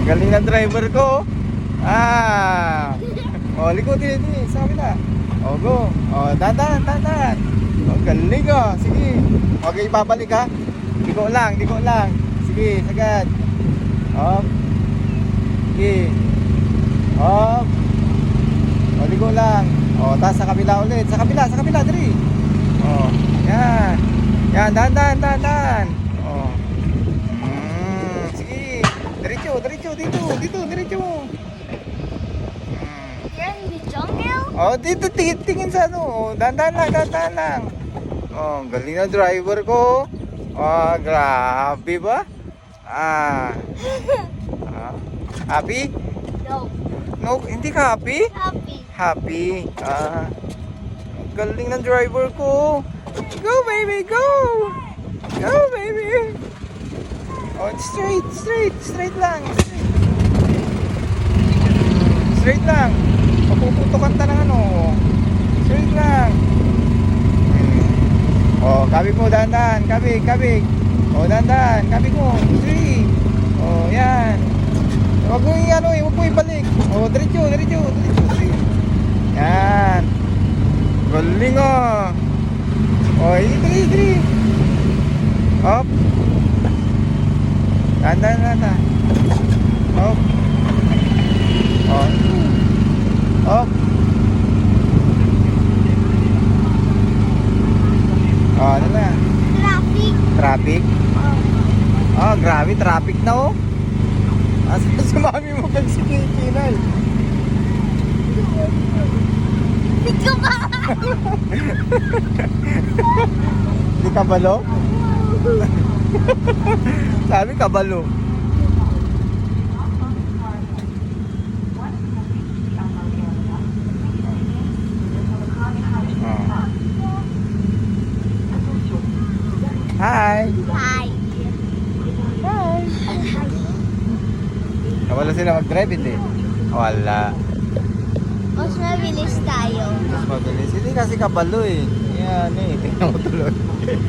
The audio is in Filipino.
galing ng driver ko. Oh, liko din sa kabila. Oh, go. Oh, dadan. Oh, galing oh. Sige. Okay, babalik ha. Diko lang. Sige, sagad. Up. Sige. Up. Oh, liko lang. Oh, taas sa kabila ulit. Sa kabila, dali. Oh, yan. Yan, dadan. Oh. Sige. Diretso, diretso. You're in the jungle? Oh, dito tingin sa ano. Dahan lang. Oh, galing na driver ko. Oh, grabe ba? Happy? No. No, hindi ka happy? Happy. Happy. Galing ng driver ko. Go, baby, go. Go, baby. Oh, straight lang. Straight lang. Papuputukan ta ng ano. Straight lang. Oh, kabig mo, dahan. Kabig. Oh, dahan. Kabig mo. 3. Oh, yan. Huwag mo ibalik. Oh, diretso. Yan. Galing oh. Oh, dali. Up. Dahan. Up. Oh. Up. Oh, ano na? Traffic? Oh, grabe, traffic na oh. Asa si mami mo pag si Kinay? Ikaw ba? Di kabalo? Sabi kabalo. Hi! Kabalo sila mag-drive hindi? Wala. Mas mabilis tayo. Mas mabilis. Hindi kasi kabalo eh. Yan eh. Tingnan mo tuloy.